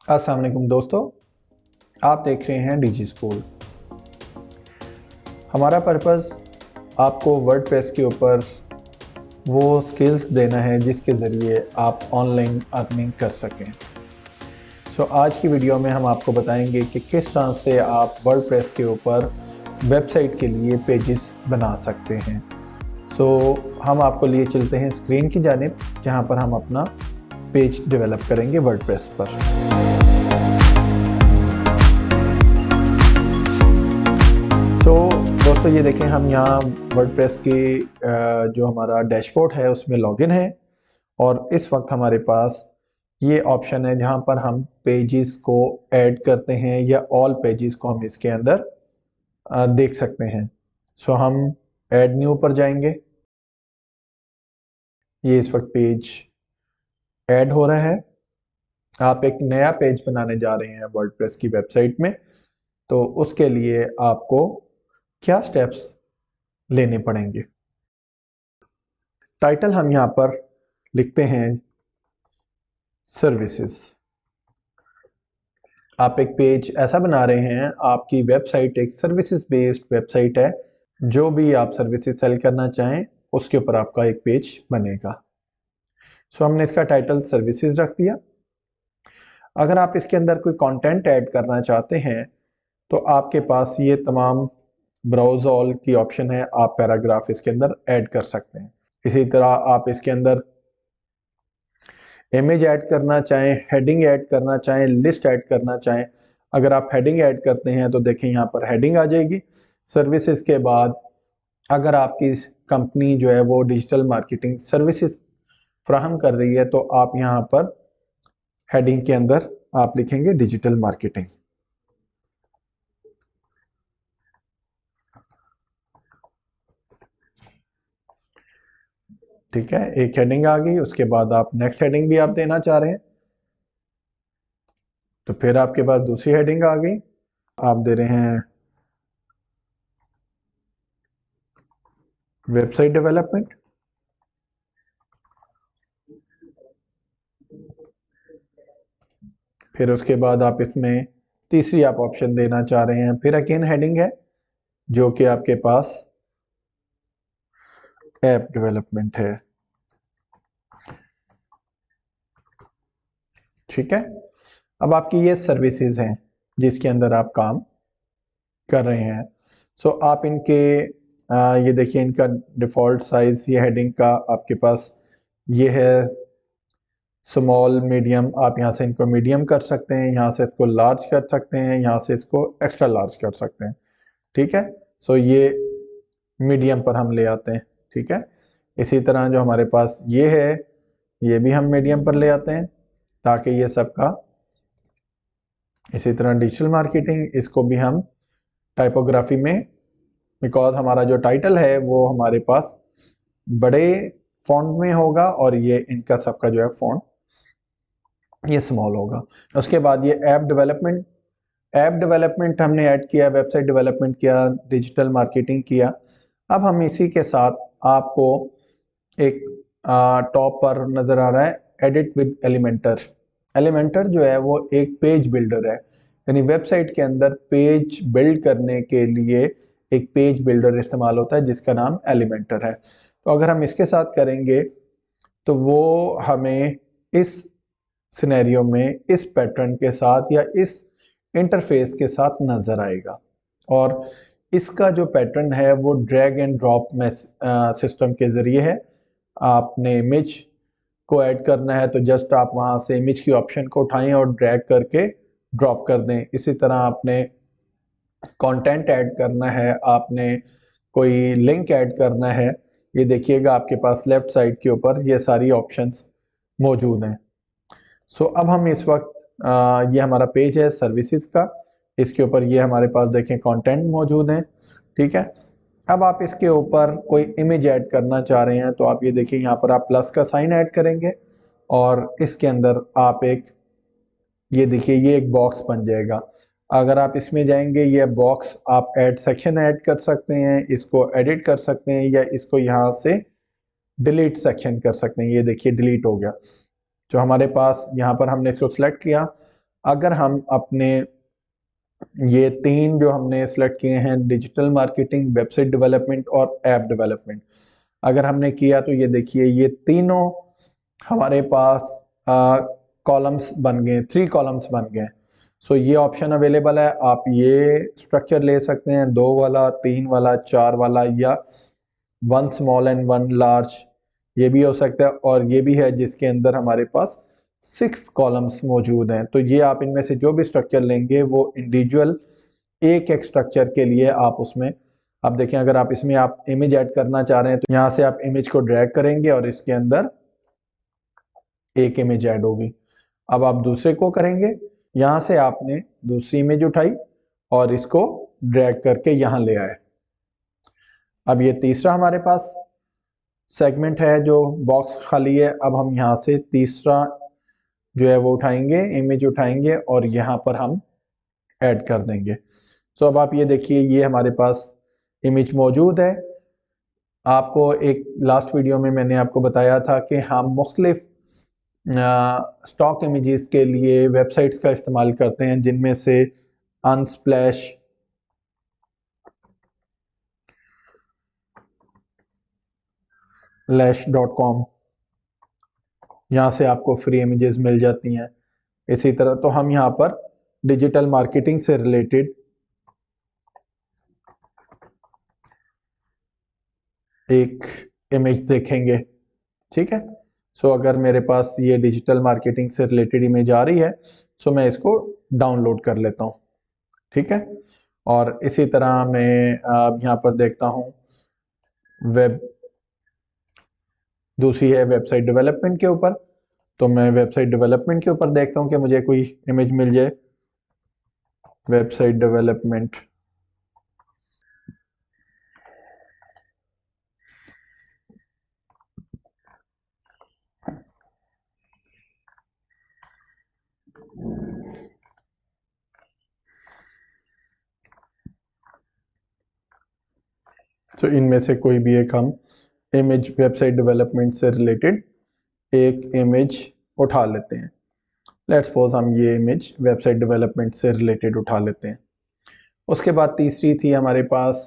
अस्सलाम वालेकुम दोस्तों, आप देख रहे हैं डिजी स्कूल। हमारा पर्पस आपको वर्डप्रेस के ऊपर वो स्किल्स देना है जिसके ज़रिए आप ऑनलाइन अर्निंग कर सकें। आज की वीडियो में हम आपको बताएंगे कि किस तरह से आप वर्डप्रेस के ऊपर वेबसाइट के लिए पेजेस बना सकते हैं। हम आपको लिए चलते हैं स्क्रीन की जानिब, जहां पर हम अपना पेज डेवलप करेंगे वर्डप्रेस पर। दोस्तों ये देखें, हम यहाँ वर्डप्रेस की जो हमारा डैशबोर्ड है उसमें लॉगिन है और इस वक्त हमारे पास ये ऑप्शन है जहाँ पर हम पेजेस को ऐड करते हैं या ऑल पेजेस को हम इसके अंदर देख सकते हैं। हम ऐड न्यू पर जाएंगे। ये इस वक्त पेज ऐड हो रहा है। आप एक नया पेज बनाने जा रहे हैं वर्डप्रेस की वेबसाइट में, तो उसके लिए आपको क्या स्टेप्स लेने पड़ेंगे। टाइटल हम यहाँ पर लिखते हैं सर्विसेज। आप एक पेज ऐसा बना रहे हैं, आपकी वेबसाइट एक सर्विसेज बेस्ड वेबसाइट है, जो भी आप सर्विसेज सेल करना चाहें उसके ऊपर आपका एक पेज बनेगा। हमने इसका टाइटल सर्विसेज रख दिया। अगर आप इसके अंदर कोई कंटेंट ऐड करना चाहते हैं तो आपके पास ये तमाम ब्राउज ऑल की ऑप्शन है, आप पैराग्राफ इसके अंदर ऐड कर सकते हैं। इसी तरह आप इसके अंदर इमेज ऐड करना चाहें, हेडिंग ऐड करना चाहें, लिस्ट ऐड करना चाहें। अगर आप हेडिंग ऐड करते हैं तो देखें यहाँ पर हेडिंग आ जाएगी सर्विसेज के बाद। अगर आपकी कंपनी जो है वो डिजिटल मार्केटिंग सर्विसेज फ्राहम कर रही है तो आप यहाँ पर हेडिंग के अंदर आप लिखेंगे डिजिटल मार्केटिंग। ठीक है, एक हेडिंग आ गई। उसके बाद आप नेक्स्ट हेडिंग भी आप देना चाह रहे हैं तो फिर आपके पास दूसरी हेडिंग आ गई। आप दे रहे हैं वेबसाइट डेवलपमेंट। फिर उसके बाद आप इसमें तीसरी आप ऑप्शन देना चाह रहे हैं, फिर अगेन हेडिंग है जो कि आपके पास ऐप डेवलपमेंट है। ठीक है, अब आपकी ये सर्विसेज हैं जिसके अंदर आप काम कर रहे हैं। आप इनके ये देखिए, इनका डिफ़ॉल्ट साइज ये हेडिंग का आपके पास ये है स्मॉल मीडियम। आप यहाँ से इनको मीडियम कर सकते हैं, यहाँ से इसको लार्ज कर सकते हैं, यहाँ से इसको एक्स्ट्रा लार्ज कर सकते हैं। ठीक है, ये मीडियम पर हम ले आते हैं। ठीक है, इसी तरह जो हमारे पास ये है ये भी हम मीडियम पर ले आते हैं ताकि ये सबका। इसी तरह डिजिटल मार्केटिंग, इसको भी हम टाइपोग्राफी में, बिकॉज हमारा जो टाइटल है वो हमारे पास बड़े फॉन्ट में होगा और ये इनका सबका जो है फॉन्ट ये स्मॉल होगा। उसके बाद ये ऐप डेवलपमेंट हमने ऐड किया, वेबसाइट डेवलपमेंट किया, डिजिटल मार्केटिंग किया। अब हम इसी के साथ आपको एक टॉप पर नज़र आ रहा है एडिट विद एलिमेंटर। एलिमेंटर जो है वो एक पेज बिल्डर है, यानी वेबसाइट के अंदर पेज बिल्ड करने के लिए एक पेज बिल्डर इस्तेमाल होता है जिसका नाम एलिमेंटर है। तो अगर हम इसके साथ करेंगे तो वो हमें इस सिनेरियो में इस पैटर्न के साथ या इस इंटरफेस के साथ नज़र आएगा। और इसका जो पैटर्न है वो ड्रैग एंड ड्रॉप सिस्टम के ज़रिए है। आपने इमेज को ऐड करना है तो जस्ट आप वहाँ से इमेज की ऑप्शन को उठाएं और ड्रैग करके ड्रॉप कर दें। इसी तरह आपने कंटेंट ऐड करना है, आपने कोई लिंक ऐड करना है, ये देखिएगा आपके पास लेफ्ट साइड के ऊपर ये सारी ऑप्शंस मौजूद हैं। अब हम इस वक्त ये हमारा पेज है सर्विसेज का, इसके ऊपर ये हमारे पास देखें कंटेंट मौजूद हैं। ठीक है, अब आप इसके ऊपर कोई इमेज ऐड करना चाह रहे हैं तो आप ये देखिए यहाँ पर आप प्लस का साइन ऐड करेंगे और इसके अंदर आप ये देखिए ये एक बॉक्स बन जाएगा। अगर आप इसमें जाएंगे ये बॉक्स आप ऐड सेक्शन ऐड कर सकते हैं, इसको एडिट कर सकते हैं या इसको यहाँ से डिलीट सेक्शन कर सकते हैं। ये देखिए डिलीट हो गया। जो हमारे पास यहाँ पर हमने इसको सिलेक्ट किया। अगर हम अपने ये 3 जो हमने सेलेक्ट किए हैं, डिजिटल मार्केटिंग, वेबसाइट डेवलपमेंट और ऐप डेवलपमेंट, अगर हमने किया तो ये देखिए ये तीनों हमारे पास कॉलम्स बन गए, 3 कॉलम्स बन गए। सो ये ऑप्शन अवेलेबल है, आप ये स्ट्रक्चर ले सकते हैं, 2 वाला, 3 वाला, 4 वाला, या 1 स्मॉल एंड 1 लार्ज, ये भी हो सकता है। और ये भी है जिसके अंदर हमारे पास 6 कॉलम्स मौजूद हैं। तो ये आप इनमें से जो भी स्ट्रक्चर लेंगे वो इंडिविजुअल एक एक स्ट्रक्चर के लिए आप उसमें, आप देखें अगर आप इसमें आप इमेज ऐड करना चाह रहे हैं तो यहाँ से आप इमेज को ड्रैग करेंगे और इसके अंदर एक इमेज ऐड होगी। अब आप दूसरे को करेंगे, यहाँ से आपने दूसरी इमेज उठाई और इसको ड्रैग करके यहाँ ले आए। अब ये तीसरा हमारे पास सेगमेंट है जो बॉक्स खाली है। अब हम यहाँ से तीसरा जो है वो उठाएंगे, इमेज उठाएंगे और यहाँ पर हम ऐड कर देंगे। सो अब आप ये देखिए ये हमारे पास इमेज मौजूद है। आपको एक लास्ट वीडियो में मैंने आपको बताया था कि हम मुख्तलिफ स्टॉक इमेजेस के लिए वेबसाइट्स का इस्तेमाल करते हैं, जिनमें से अनस्प्लैश, lash.com, यहाँ से आपको फ्री इमेजेस मिल जाती हैं। इसी तरह तो हम यहाँ पर डिजिटल मार्केटिंग से रिलेटेड एक इमेज देखेंगे, ठीक है। सो अगर मेरे पास ये डिजिटल मार्केटिंग से रिलेटेड इमेज आ रही है सो मैं इसको डाउनलोड कर लेता हूँ, ठीक है। और इसी तरह मैं यहाँ पर देखता हूँ वेब, दूसरी है वेबसाइट डेवलपमेंट के ऊपर। तो मैं वेबसाइट डेवलपमेंट के ऊपर देखता हूँ कि मुझे कोई इमेज मिल जाए। वेबसाइट डेवलपमेंट, तो इनमें से कोई भी एक हम इमेज वेबसाइट डेवलपमेंट से रिलेटेड एक इमेज उठा लेते हैं। लेट्स सपोज हम ये इमेज वेबसाइट डेवलपमेंट से रिलेटेड उठा लेते हैं। उसके बाद तीसरी थी हमारे पास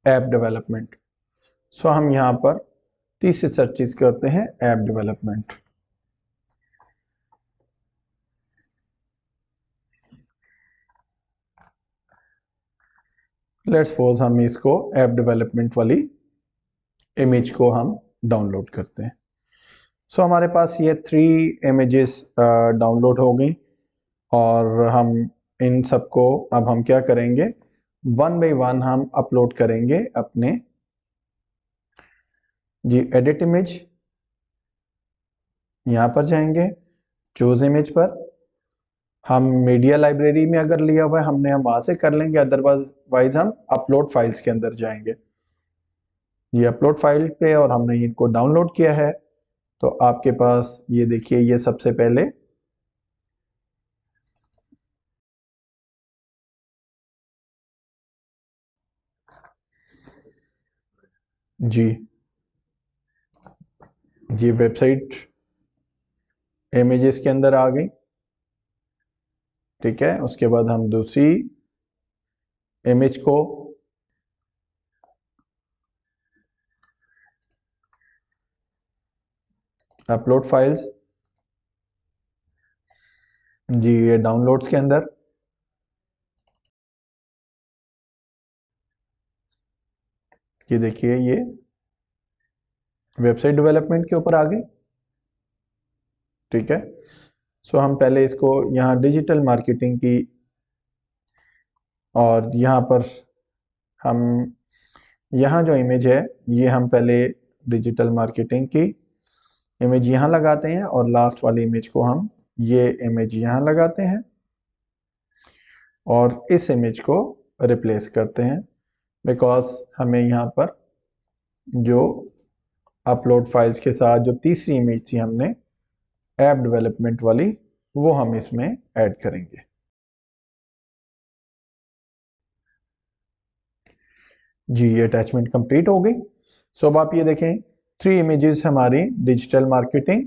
ऐप डेवलपमेंट। सो हम यहाँ पर तीसरी सर्चेस करते हैं ऐप डेवलपमेंट। लेट्स सपोज हम इसको ऐप डेवलपमेंट वाली इमेज को हम डाउनलोड करते हैं। सो हमारे पास ये 3 इमेजेस डाउनलोड हो गई और हम इन सबको अब हम क्या करेंगे, 1 बाय 1 हम अपलोड करेंगे अपने जी एडिट इमेज, यहाँ पर जाएंगे चूज इमेज पर। हम मीडिया लाइब्रेरी में अगर लिया हुआ है हमने, हम वहां से कर लेंगे, अदरवाइज हम अपलोड फाइल्स के अंदर जाएंगे। ये अपलोड फाइल पे और हमने इनको डाउनलोड किया है। तो आपके पास ये देखिए ये सबसे पहले जी ये वेबसाइट इमेजेस के अंदर आ गई, ठीक है। उसके बाद हम दूसरी इमेज को अपलोड फाइल्स, जी ये डाउनलोड्स के अंदर, ये देखिए ये वेबसाइट डेवलपमेंट के ऊपर आ गई, ठीक है। सो हम पहले इसको यहाँ डिजिटल मार्केटिंग की, और यहाँ पर हम यहाँ जो इमेज है ये हम पहले डिजिटल मार्केटिंग की इमेज यहाँ लगाते हैं और लास्ट वाली इमेज को हम ये इमेज यहाँ लगाते हैं और इस इमेज को रिप्लेस करते हैं, बिकॉज हमें यहाँ पर जो अपलोड फाइल्स के साथ जो तीसरी इमेज थी हमने ऐप डेवलपमेंट वाली, वो हम इसमें ऐड करेंगे। जी ये अटैचमेंट कंप्लीट हो गई। सो अब आप ये देखें 3 इमेजेस हमारी डिजिटल मार्केटिंग,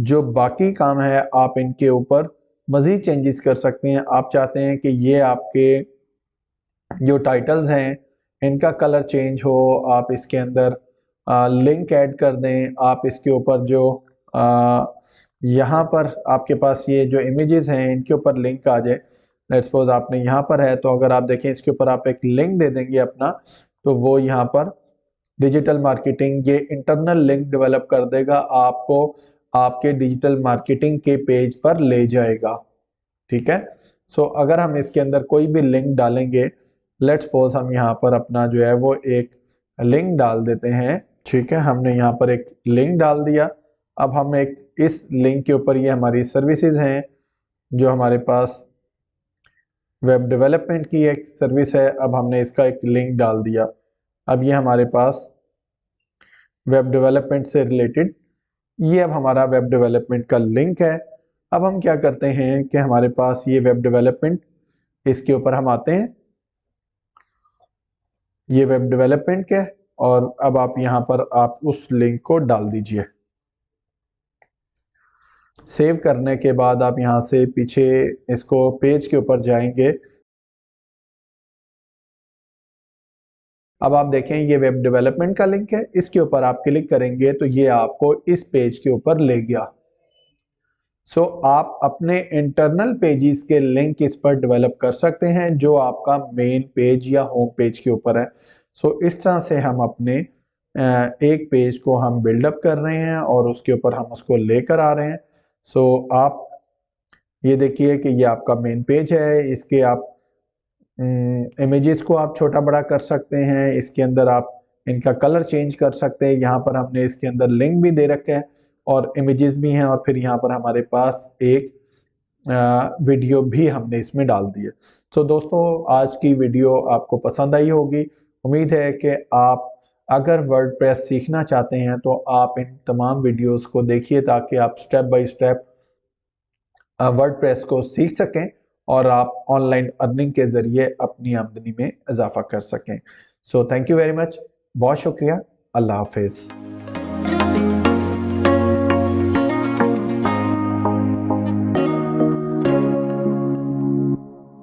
जो बाकी काम है आप इनके ऊपर मज़ीद चेंजेस कर सकते हैं। आप चाहते हैं कि ये आपके जो टाइटल्स हैं इनका कलर चेंज हो, आप इसके अंदर लिंक ऐड कर दें, आप इसके ऊपर जो यहाँ पर आपके पास ये जो इमेजेस हैं इनके ऊपर लिंक आ जाए। लेट्स सपोज आपने यहाँ पर है, तो अगर आप देखें इसके ऊपर आप एक लिंक दे देंगे अपना, तो वो यहाँ पर डिजिटल मार्केटिंग ये इंटरनल लिंक डेवलप कर देगा, आपको आपके डिजिटल मार्केटिंग के पेज पर ले जाएगा। ठीक है। सो अगर हम इसके अंदर कोई भी लिंक डालेंगे, लेट्स सपोज हम यहाँ पर अपना जो है वो एक लिंक डाल देते हैं। ठीक है, हमने यहाँ पर एक लिंक डाल दिया। अब हम एक इस लिंक के ऊपर, ये हमारी सर्विसेज हैं जो हमारे पास वेब डेवलपमेंट की एक सर्विस है, अब हमने इसका एक लिंक डाल दिया। अब ये हमारे पास वेब डेवलपमेंट से रिलेटेड ये अब हमारा वेब डेवलपमेंट का लिंक है। अब हम क्या करते हैं कि हमारे पास ये वेब डेवलपमेंट, इसके ऊपर हम आते हैं, ये वेब डेवलपमेंट के, और अब आप यहाँ पर आप उस लिंक को डाल दीजिए। सेव करने के बाद आप यहाँ से पीछे इसको पेज के ऊपर जाएंगे। अब आप देखें ये वेब डेवलपमेंट का लिंक है, इसके ऊपर आप क्लिक करेंगे तो ये आपको इस पेज के ऊपर ले गया। सो आप अपने इंटरनल पेजेस के लिंक इस पर डेवलप कर सकते हैं जो आपका मेन पेज या होम पेज के ऊपर है। सो इस तरह से हम अपने एक पेज को हम बिल्डअप कर रहे हैं और उसके ऊपर हम उसको लेकर आ रहे हैं। सो आप ये देखिए कि ये आपका मेन पेज है, इसके आप इमेजेस को आप छोटा बड़ा कर सकते हैं, इसके अंदर आप इनका कलर चेंज कर सकते हैं। यहाँ पर हमने इसके अंदर लिंक भी दे रखे हैं और इमेजेस भी हैं, और फिर यहाँ पर हमारे पास एक वीडियो भी हमने इसमें डाल दी है। सो दोस्तों, आज की वीडियो आपको पसंद आई होगी। उम्मीद है कि आप अगर वर्डप्रेस सीखना चाहते हैं तो आप इन तमाम वीडियोस को देखिए ताकि आप स्टेप बाय स्टेप वर्डप्रेस को सीख सकें और आप ऑनलाइन अर्निंग के ज़रिए अपनी आमदनी में इजाफा कर सकें। So thank you very much, बहुत शुक्रिया, अल्लाह हाफिज़।